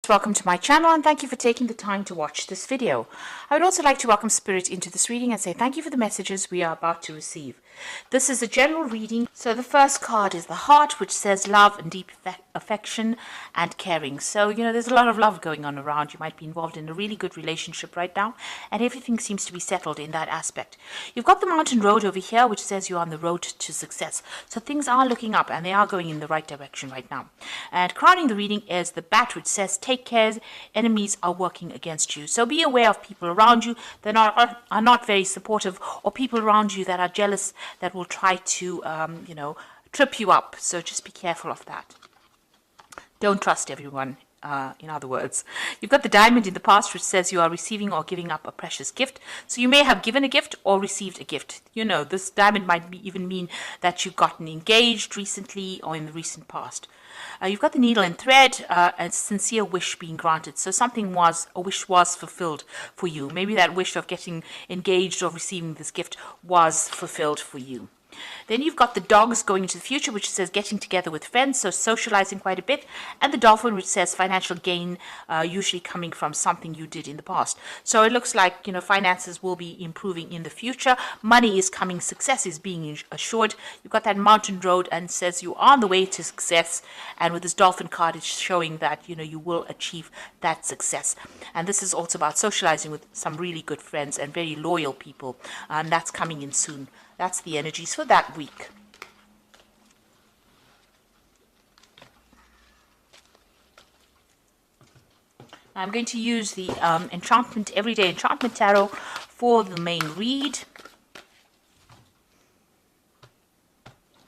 Welcome to my channel and thank you for taking the time to watch this video. I would also like to welcome Spirit into this reading and say thank you for the messages we are about to receive. This is a general reading. So the first card is the heart, which says love and deep affection and caring. So, there's a lot of love going on around. You might be involved in a really good relationship right now and everything seems to be settled in that aspect. You've got the mountain road over here, which says you're on the road to success. So things are looking up and they are going in the right direction right now. And crowning the reading is the bat, which says take care, enemies are working against you. So be aware of people around you that are not very supportive, or people around you that are jealous, that will try to, trip you up. So just be careful of that. Don't trust everyone. In other words, you've got the diamond in the past, which says you are receiving or giving up a precious gift. So you may have given a gift or received a gift. This diamond might even mean that you've gotten engaged recently or in the recent past. You've got the needle and thread, a sincere wish being granted. So a wish was fulfilled for you. Maybe that wish of getting engaged or receiving this gift was fulfilled for you. Then you've got the dogs going into the future, which says getting together with friends, so socializing quite a bit. And the dolphin, which says financial gain, usually coming from something you did in the past. So it looks like, finances will be improving in the future. Money is coming, success is being assured. You've got that mountain road and says you are on the way to success. And with this dolphin card, it's showing that, you will achieve that success. And this is also about socializing with some really good friends and very loyal people. And that's coming in soon. That's the energies for that week. I'm going to use the Everyday Enchantment Tarot for the main read.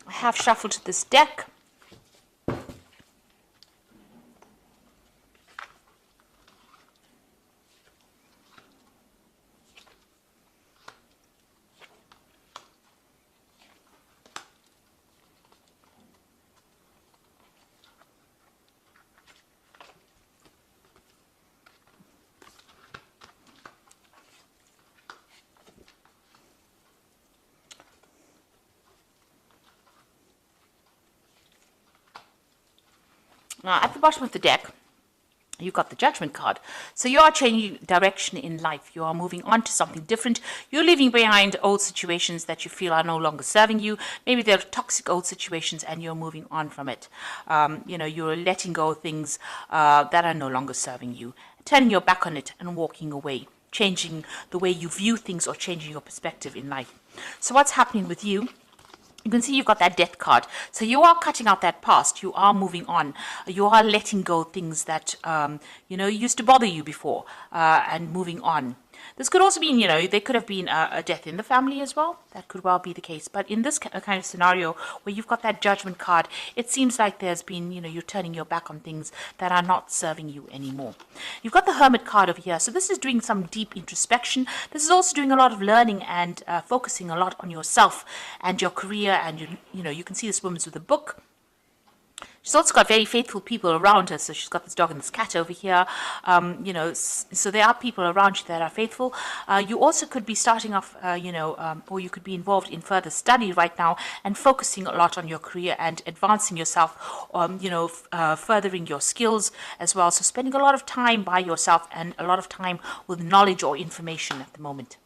I have shuffled this deck. Now, at the bottom of the deck, you've got the Judgment card. So you are changing direction in life. You are moving on to something different. You're leaving behind old situations that you feel are no longer serving you. Maybe they're toxic old situations and you're moving on from it. You're letting go of things that are no longer serving you, turning your back on it and walking away, changing the way you view things or changing your perspective in life. So what's happening with you? You can see you've got that death card. So you are cutting out that past. You are moving on. You are letting go of things that, used to bother you before and moving on. This could also mean, there could have been a death in the family as well. That could well be the case. But in this kind of scenario where you've got that Judgment card, it seems like there's been, you're turning your back on things that are not serving you anymore. You've got the Hermit card over here. So this is doing some deep introspection. This is also doing a lot of learning and focusing a lot on yourself and your career. And, you can see this woman's with a book. She's also got very faithful people around her. So she's got this dog and this cat over here. So there are people around you that are faithful. You also could be starting off, or you could be involved in further study right now and focusing a lot on your career and advancing yourself, furthering your skills as well. So spending a lot of time by yourself and a lot of time with knowledge or information at the moment.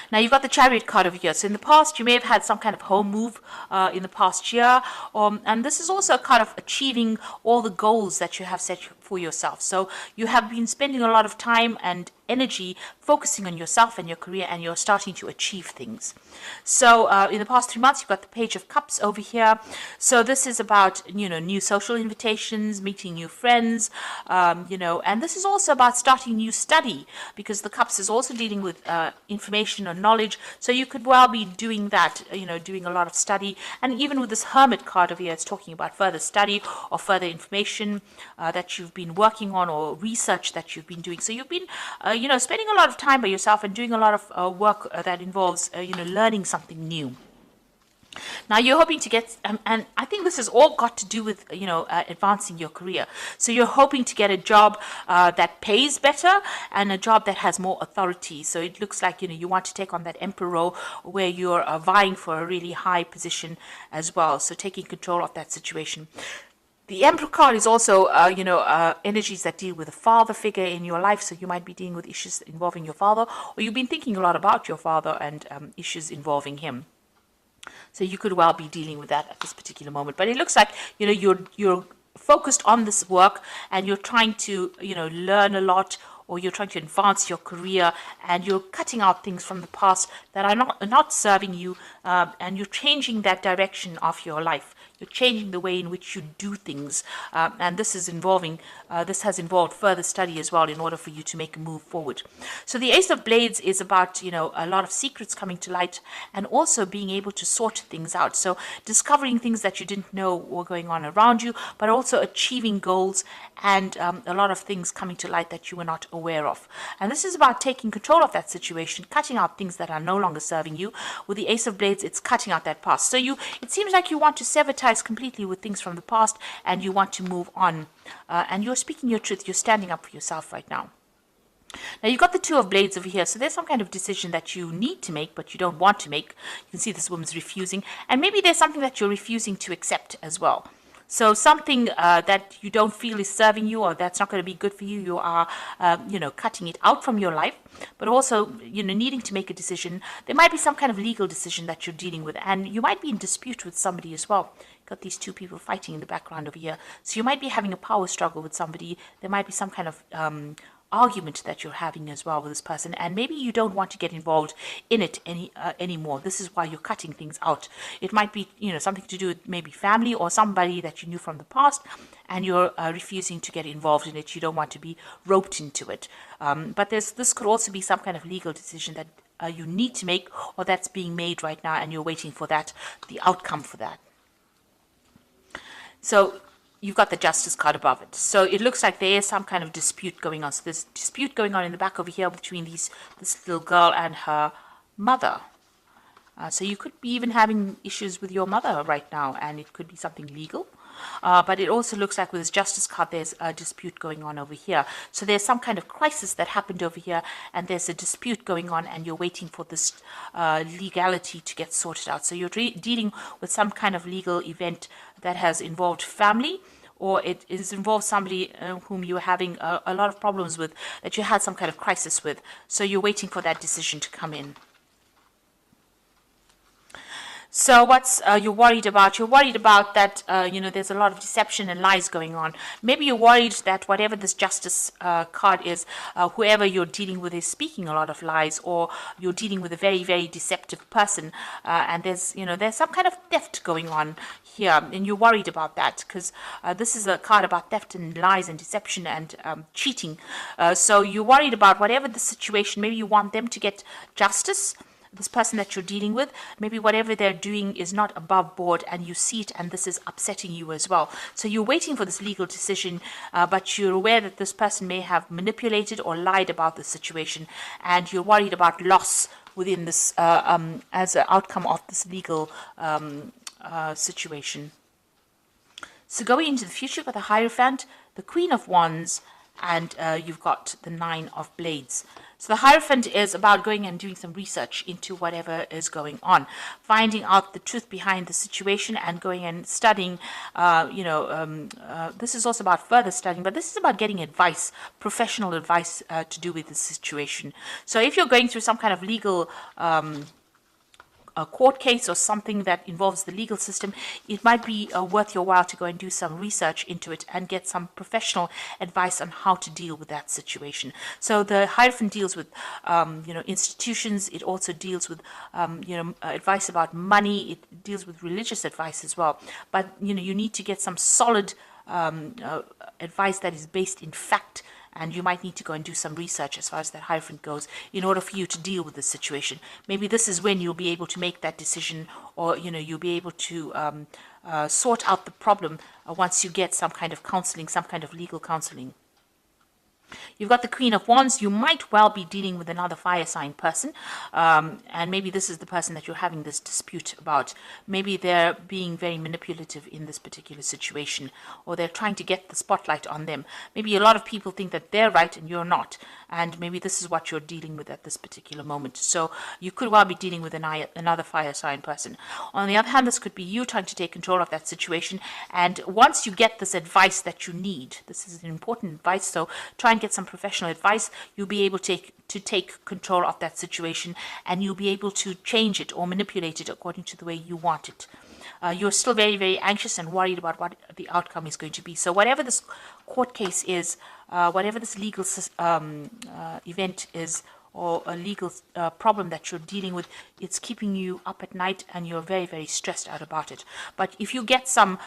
Now, you've got the Chariot card over here. So in the past, you may have had some kind of home move in the past year. And this is also a kind of achieving all the goals that you have set for yourself. So you have been spending a lot of time and energy focusing on yourself and your career, and you're starting to achieve things. So in the past 3 months, you've got the Page of Cups over here. So this is about, new social invitations, meeting new friends, and this is also about starting new study, because the Cups is also dealing with information or knowledge. So you could well be doing that, doing a lot of study. And even with this Hermit card over here, it's talking about further study or further information that you've been working on, or research that you've been doing. So you've been spending a lot of time by yourself and doing a lot of work that involves, learning something new. Now you're hoping to get, and I think this has all got to do with, advancing your career. So you're hoping to get a job that pays better and a job that has more authority. So it looks like, you want to take on that emperor role where you're vying for a really high position as well. So taking control of that situation. The Emperor card is also, energies that deal with a father figure in your life. So you might be dealing with issues involving your father, or you've been thinking a lot about your father and issues involving him. So you could well be dealing with that at this particular moment. But it looks like, you're focused on this work, and you're trying to, learn a lot, or you're trying to advance your career, and you're cutting out things from the past that are not serving you, and you're changing that direction of your life. You're changing the way in which you do things, and this has involved further study as well in order for you to make a move forward. So the Ace of Blades is about, a lot of secrets coming to light, and also being able to sort things out. So discovering things that you didn't know were going on around you, but also achieving goals, and a lot of things coming to light that you were not aware of. And this is about taking control of that situation, cutting out things that are no longer serving you. With the Ace of Blades, it's cutting out that past. So it seems like you want to sever ties completely with things from the past, and you want to move on. And you're speaking your truth. You're standing up for yourself right now. Now you've got the Two of Blades over here, so there's some kind of decision that you need to make, but you don't want to make. You can see this woman's refusing, and maybe there's something that you're refusing to accept as well. So something that you don't feel is serving you, or that's not going to be good for you, you are, cutting it out from your life, but also, needing to make a decision. There might be some kind of legal decision that you're dealing with, and you might be in dispute with somebody as well. Got these two people fighting in the background over here. So you might be having a power struggle with somebody. There might be some kind of argument that you're having as well with this person, and maybe you don't want to get involved in it anymore. This is why you're cutting things out. It might be something to do with maybe family or somebody that you knew from the past, and you're refusing to get involved in it. You don't want to be roped into it. But this could also be some kind of legal decision that you need to make, or that's being made right now, and you're waiting for the outcome for that. So you've got the Justice card above it. So it looks like there is some kind of dispute going on. So there's dispute going on in the back over here between this little girl and her mother. So you could be even having issues with your mother right now, and it could be something legal. But it also looks like with this Justice card, there's a dispute going on over here. So there's some kind of crisis that happened over here, and there's a dispute going on, and you're waiting for this legality to get sorted out. So you're dealing with some kind of legal event that has involved family, or it is involved somebody whom you're having a lot of problems with, that you had some kind of crisis with. So you're waiting for that decision to come in. So what's you're worried about? You're worried about that, there's a lot of deception and lies going on. Maybe you're worried that whatever this Justice card is, whoever you're dealing with is speaking a lot of lies, or you're dealing with a very, very deceptive person, and there's some kind of theft going on here, and you're worried about that, because this is a card about theft and lies and deception and cheating. So you're worried about whatever the situation. Maybe you want them to get justice, this person that you're dealing with. Maybe whatever they're doing is not above board, and you see it, and this is upsetting you as well. So you're waiting for this legal decision, but you're aware that this person may have manipulated or lied about the situation, and you're worried about loss within this as an outcome of this legal situation. So going into the future, you've got the Hierophant, the Queen of Wands, and you've got the Nine of Blades. So the Hierophant is about going and doing some research into whatever is going on, finding out the truth behind the situation, and going and studying. This is also about further studying, but this is about getting advice, professional advice to do with the situation. So if you're going through some kind of legal a court case or something that involves the legal system, it might be worth your while to go and do some research into it and get some professional advice on how to deal with that situation. So the Hierophant deals with, institutions. It also deals with, advice about money. It deals with religious advice as well. But, you need to get some solid advice that is based in fact, and you might need to go and do some research as far as that Hierophant goes in order for you to deal with the situation. Maybe this is when you'll be able to make that decision, or you'll be able to sort out the problem once you get some kind of counseling, some kind of legal counseling. You've got the Queen of Wands. You might well be dealing with another fire sign person, and maybe this is the person that you're having this dispute about. Maybe they're being very manipulative in this particular situation, or they're trying to get the spotlight on them. Maybe a lot of people think that they're right and you're not, and maybe this is what you're dealing with at this particular moment. So you could well be dealing with another fire sign person. On the other hand, this could be you trying to take control of that situation, and once you get this advice that you need, this is an important advice, so try and get some professional advice, you'll be able to take control of that situation, and you'll be able to change it or manipulate it according to the way you want it. You're still very, very anxious and worried about what the outcome is going to be. So whatever this court case is, whatever this legal event is, or a legal problem that you're dealing with, it's keeping you up at night and you're very, very stressed out about it. But if you get some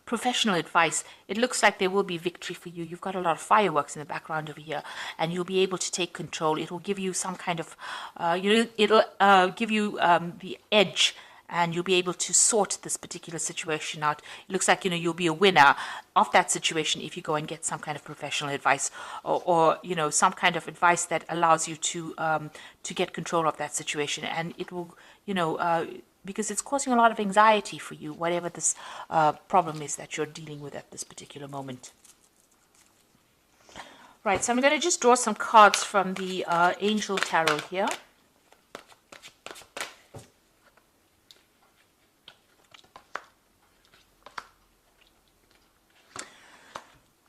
professional advice, it looks like there will be victory for you. You've got a lot of fireworks in the background over here, and you'll be able to take control. It will give you some kind of, it'll give you the edge, and you'll be able to sort this particular situation out. It looks like, you'll be a winner of that situation if you go and get some kind of professional advice, or some kind of advice that allows you to get control of that situation, and it will, because it's causing a lot of anxiety for you, whatever this problem is that you're dealing with at this particular moment. Right, so I'm going to just draw some cards from the Angel Tarot here.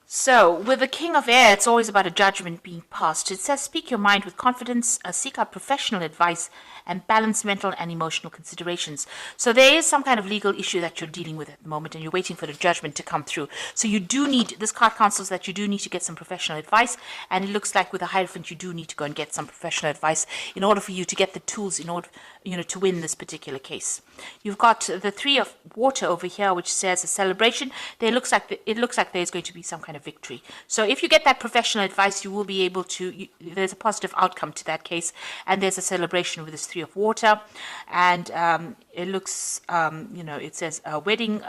So, with the King of Air, it's always about a judgment being passed. It says, speak your mind with confidence, seek out professional advice, and balance mental and emotional considerations. So there is some kind of legal issue that you're dealing with at the moment, and you're waiting for the judgment to come through. So you do need, this card counsels that you do need to get some professional advice, and it looks like with the Hierophant, you do need to go and get some professional advice in order for you to get the tools in order, to win this particular case. You've got the Three of Water over here, which says a celebration. It looks like there's going to be some kind of victory. So if you get that professional advice, you will be able to, there's a positive outcome to that case, and there's a celebration with this Three of Water, and it looks, it says a wedding,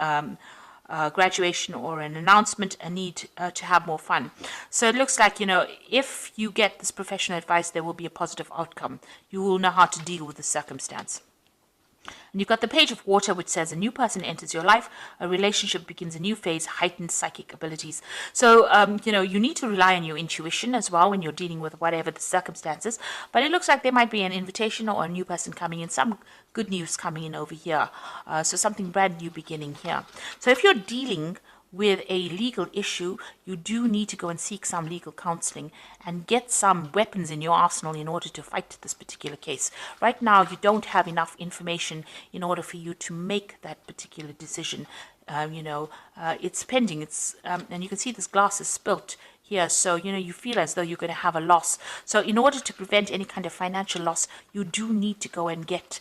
graduation, or an announcement, a need to have more fun. So it looks like, if you get this professional advice, there will be a positive outcome. You will know how to deal with the circumstance. And you've got the Page of Water, which says a new person enters your life, a relationship begins a new phase, heightened psychic abilities. So, you need to rely on your intuition as well when you're dealing with whatever the circumstances. But it looks like there might be an invitation or a new person coming in, some good news coming in over here. So something brand new beginning here. So if you're dealing with a legal issue, you do need to go and seek some legal counseling and get some weapons in your arsenal in order to fight this particular case. Right now, you don't have enough information in order for you to make that particular decision. It's pending. It's and you can see this glass is spilt here, so you feel as though you're going to have a loss. So in order to prevent any kind of financial loss, you do need to go and get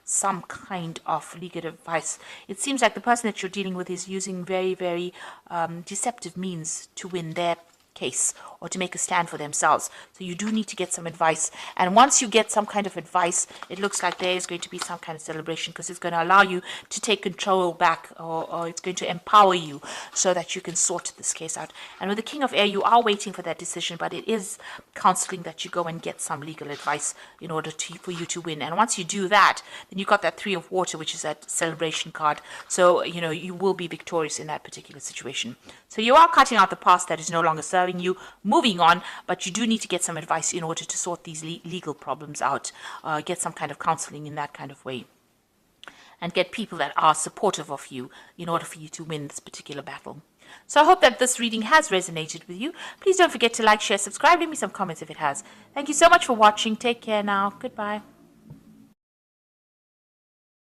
some kind of legal advice. It seems like the person that you're dealing with is using very, very deceptive means to win their case or to make a stand for themselves. So you do need to get some advice. And once you get some kind of advice, it looks like there is going to be some kind of celebration, because it's going to allow you to take control back, or it's going to empower you so that you can sort this case out. And with the King of Air, you are waiting for that decision, but it is counseling that you go and get some legal advice in order for you to win. And once you do that, then you've got that Three of Water, which is that celebration card. So, you will be victorious in that particular situation. So you are cutting out the past that is no longer serving you, moving on, but you do need to get some advice in order to sort these legal problems out, get some kind of counseling in that kind of way, and get people that are supportive of you in order for you to win this particular battle. So I hope that this reading has resonated with you. Please don't forget to like, share, subscribe, leave me some comments if it has. Thank you so much for watching. Take care now. Goodbye.